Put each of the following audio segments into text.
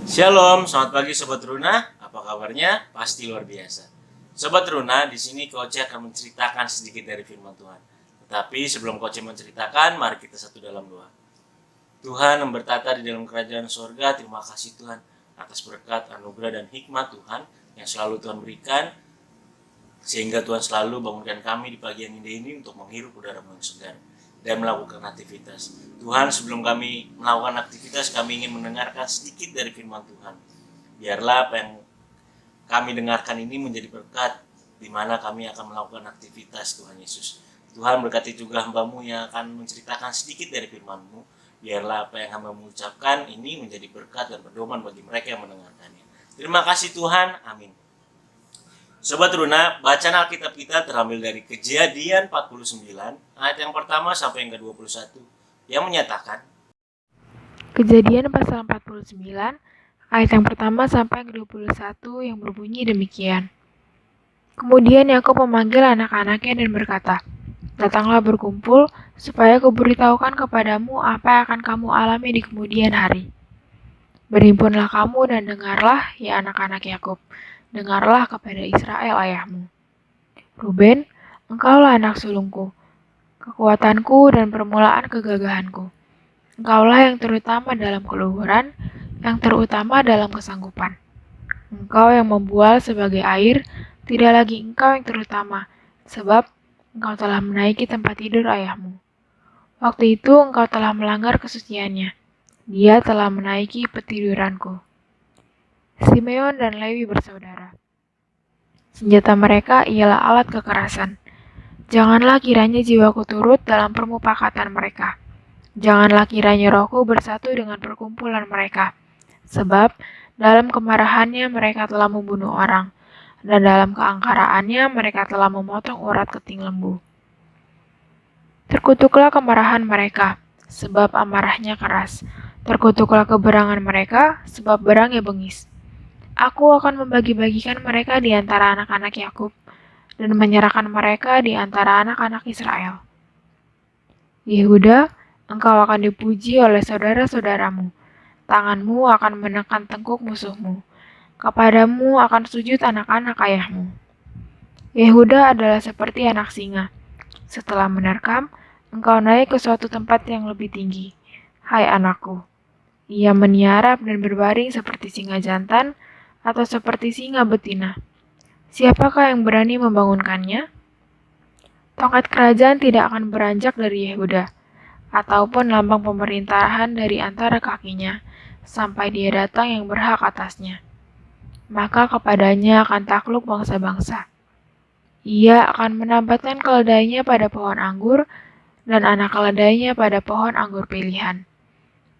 Shalom, selamat pagi Sobat Runa. Apa kabarnya? Pasti luar biasa. Sobat Runa, di sini Coach akan menceritakan sedikit dari firman Tuhan. Tetapi sebelum Coach menceritakan, mari kita satu dalam doa. Tuhan yang bertata di dalam kerajaan sorga, terima kasih Tuhan atas berkat, anugerah, dan hikmat Tuhan yang selalu Tuhan berikan, sehingga Tuhan selalu bangunkan kami di pagi yang indah ini untuk menghirup udara yang segar dan melakukan aktivitas. Tuhan, sebelum kami melakukan aktivitas, kami ingin mendengarkan sedikit dari firman Tuhan. Biarlah apa yang kami dengarkan ini menjadi berkat, di mana kami akan melakukan aktivitas Tuhan Yesus. Tuhan, berkati juga hamba-Mu yang akan menceritakan sedikit dari firman-Mu. Biarlah apa yang hamba-Mu ucapkan ini menjadi berkat dan pedoman bagi mereka yang mendengarkannya. Terima kasih Tuhan, amin. Sobat Runa, bacaan Alkitab kita terambil dari Kejadian 49 ayat yang pertama sampai yang ke-21 yang menyatakan Kejadian pasal 49 ayat yang pertama sampai yang ke-21 yang berbunyi demikian. Kemudian Yakub memanggil anak-anaknya dan berkata, "Datanglah berkumpul supaya kuberitahukan kepadamu apa yang akan kamu alami di kemudian hari. Berhimpunlah kamu dan dengarlah, ya anak-anak Yakub. Dengarlah kepada Israel ayahmu. Ruben, engkaulah anak sulungku, kekuatanku dan permulaan kegagahanku. Engkaulah yang terutama dalam keluhuran, yang terutama dalam kesanggupan. Engkau yang membual sebagai air, tidak lagi engkau yang terutama, sebab engkau telah menaiki tempat tidur ayahmu. Waktu itu engkau telah melanggar kesuciannya. Dia telah menaiki petiduranku." Simeon dan Lewi bersaudara. Senjata mereka ialah alat kekerasan. Janganlah kiranya jiwaku turut dalam permupakatan mereka. Janganlah kiranya rohku bersatu dengan perkumpulan mereka. Sebab dalam kemarahannya mereka telah membunuh orang, dan dalam keangkaraannya mereka telah memotong urat keting lembu. Terkutuklah kemarahan mereka, sebab amarahnya keras. Terkutuklah keberangan mereka, sebab berangnya bengis. Aku akan membagi-bagikan mereka di antara anak-anak Yakub, dan menyerahkan mereka di antara anak-anak Israel. Yehuda, engkau akan dipuji oleh saudara-saudaramu. Tanganmu akan menekan tengkuk musuhmu. Kepadamu akan sujud anak-anak ayahmu. Yehuda adalah seperti anak singa. Setelah menerkam, engkau naik ke suatu tempat yang lebih tinggi. Hai anakku, ia meniarap dan berbaring seperti singa jantan atau seperti singa betina. Siapakah yang berani membangunkannya? Tongkat kerajaan tidak akan beranjak dari Yehuda, ataupun lambang pemerintahan dari antara kakinya, sampai dia datang yang berhak atasnya. Maka kepadanya akan takluk bangsa-bangsa. Ia akan menambatkan keledainya pada pohon anggur, dan anak keledainya pada pohon anggur pilihan.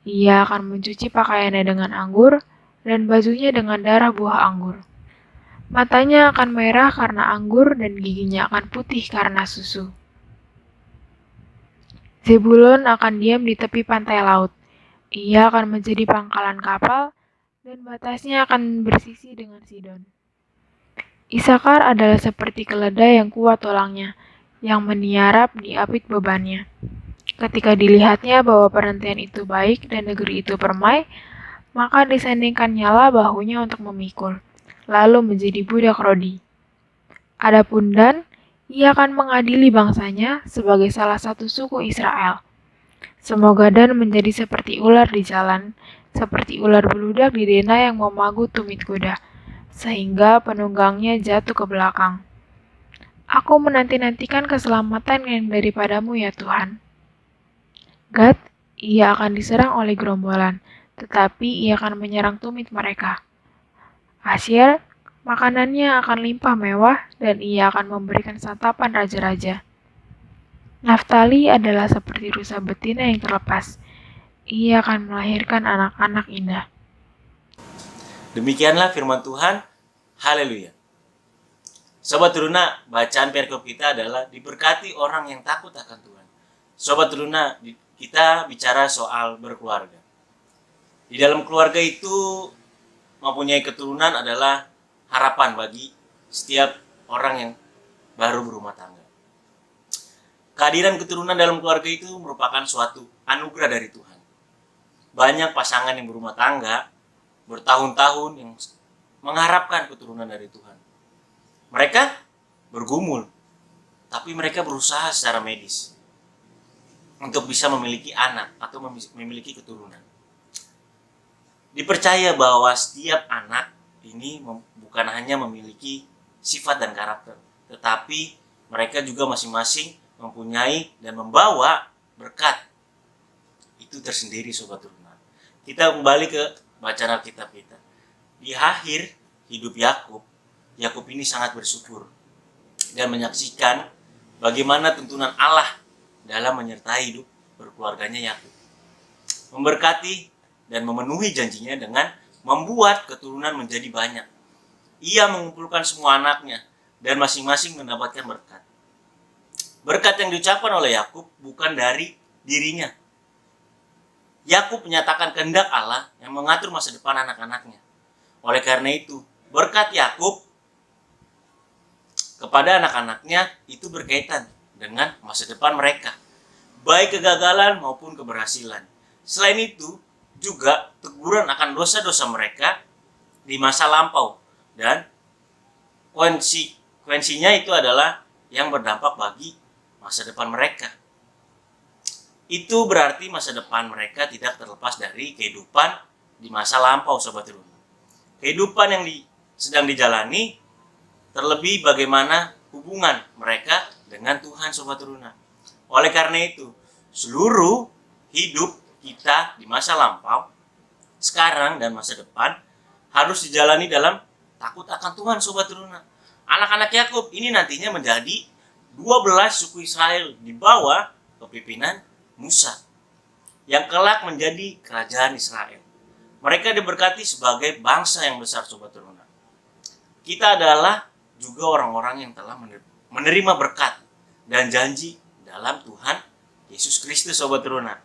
Ia akan mencuci pakaiannya dengan anggur, dan bajunya dengan darah buah anggur. Matanya akan merah karena anggur, dan giginya akan putih karena susu. Zebulon akan diam di tepi pantai laut. Ia akan menjadi pangkalan kapal, dan batasnya akan bersisi dengan Sidon. Isakar adalah seperti keledai yang kuat tulangnya, yang meniarap di apit bebannya. Ketika dilihatnya bahwa perhentian itu baik dan negeri itu permai, maka disandingkannya lah bahunya untuk memikul, lalu menjadi budak Rodi. Adapun Dan, ia akan mengadili bangsanya sebagai salah satu suku Israel. Semoga Dan menjadi seperti ular di jalan, seperti ular beludak di dena yang memagu tumit kuda, sehingga penunggangnya jatuh ke belakang. Aku menanti-nantikan keselamatan yang daripadamu ya Tuhan. Gad, ia akan diserang oleh gerombolan, tetapi ia akan menyerang tumit mereka. Asyir, makanannya akan limpah mewah, dan ia akan memberikan santapan raja-raja. Naftali adalah seperti rusa betina yang terlepas. Ia akan melahirkan anak-anak indah. demikianlah firman Tuhan. Haleluya. Sobat Runa, bacaan perikop kita adalah diberkati orang yang takut akan Tuhan. Sobat Runa, kita bicara soal berkeluarga. Di dalam keluarga itu mempunyai keturunan adalah harapan bagi setiap orang yang baru berumah tangga. Kehadiran keturunan dalam keluarga itu merupakan suatu anugerah dari Tuhan. Banyak pasangan yang berumah tangga bertahun-tahun yang mengharapkan keturunan dari Tuhan. Mereka bergumul, tapi mereka berusaha secara medis untuk bisa memiliki anak atau memiliki keturunan. Dipercaya bahwa setiap anak ini bukan hanya memiliki sifat dan karakter, tetapi mereka juga masing-masing mempunyai dan membawa berkat itu tersendiri, Sobat Teruna. Kita kembali ke bacaan Alkitab kita. Di akhir hidup Yakub ini sangat bersyukur dan menyaksikan bagaimana tuntunan Allah dalam menyertai hidup berkeluarganya Yakub, memberkati dan memenuhi janjinya dengan membuat keturunan menjadi banyak. Ia mengumpulkan semua anaknya dan masing-masing mendapatkan berkat. Berkat yang diucapkan oleh Yakub bukan dari dirinya. Yakub menyatakan kehendak Allah yang mengatur masa depan anak-anaknya. Oleh karena itu, berkat Yakub kepada anak-anaknya itu berkaitan dengan masa depan mereka, baik kegagalan maupun keberhasilan. Selain itu, juga teguran akan dosa-dosa mereka di masa lampau, dan konsekuensinya itu adalah yang berdampak bagi masa depan mereka. Itu berarti masa depan mereka tidak terlepas dari kehidupan di masa lampau, Sobat Teruna. Kehidupan yang sedang dijalani, terlebih bagaimana hubungan mereka dengan Tuhan, Sobat Teruna. Oleh karena itu, seluruh hidup kita di masa lampau, sekarang dan masa depan harus dijalani dalam takut akan Tuhan, Sobat Teruna. Anak-anak Yakub ini nantinya menjadi 12 suku Israel di bawah kepemimpinan Musa, yang kelak menjadi kerajaan Israel. Mereka diberkati sebagai bangsa yang besar, Sobat Teruna. Kita adalah juga orang-orang yang telah menerima berkat dan janji dalam Tuhan Yesus Kristus, Sobat Teruna.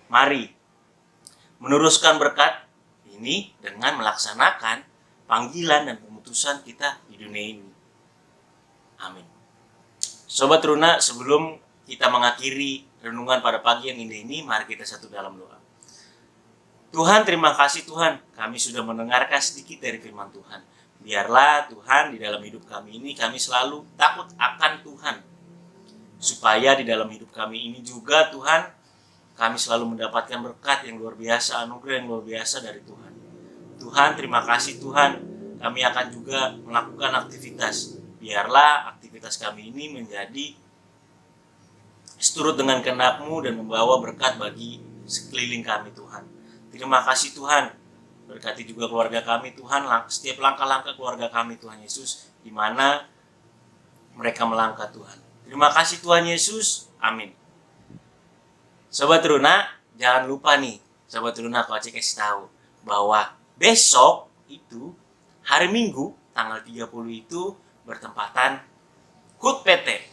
Mari meneruskan berkat ini dengan melaksanakan panggilan dan pemutusan kita di dunia ini. Amin. Sobat Teruna, sebelum kita mengakhiri renungan pada pagi yang indah ini, mari kita satu dalam doa. Tuhan, terima kasih Tuhan, kami sudah mendengarkan sedikit dari firman Tuhan. Biarlah Tuhan di dalam hidup kami ini, kami selalu takut akan Tuhan. Supaya di dalam hidup kami ini juga Tuhan, kami selalu mendapatkan berkat yang luar biasa, anugerah yang luar biasa dari Tuhan. Tuhan, terima kasih Tuhan, kami akan juga melakukan aktivitas. Biarlah aktivitas kami ini menjadi seturut dengan kehendak-Mu dan membawa berkat bagi sekeliling kami, Tuhan. Terima kasih Tuhan. Berkati juga keluarga kami, Tuhan. Setiap langkah-langkah keluarga kami, Tuhan Yesus, di mana mereka melangkah, Tuhan. Terima kasih Tuhan Yesus. Amin. Sobat Teruna, jangan lupa nih, Sobat Teruna, Coach kasih tahu bahwa besok itu hari Minggu tanggal 30 itu bertempatan HUT PT.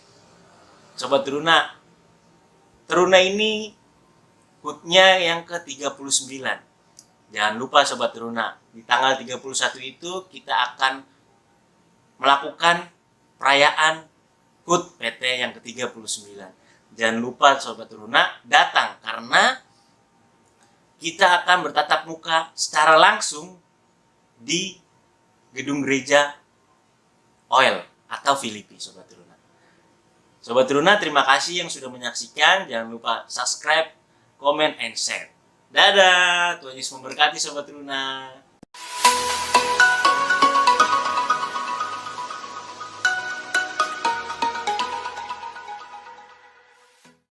Sobat Teruna, Teruna ini HUT-nya yang ke-39. Jangan lupa Sobat Teruna, di tanggal 31 itu kita akan melakukan perayaan HUT PT yang ke-39. Jangan lupa Sobat Teruna datang, karena kita akan bertatap muka secara langsung di gedung gereja Oil atau Filipi, Sobat Teruna. Sobat Teruna, terima kasih yang sudah menyaksikan. Jangan lupa subscribe, comment, and share. Dadah, Tuhan Yesus memberkati Sobat Teruna.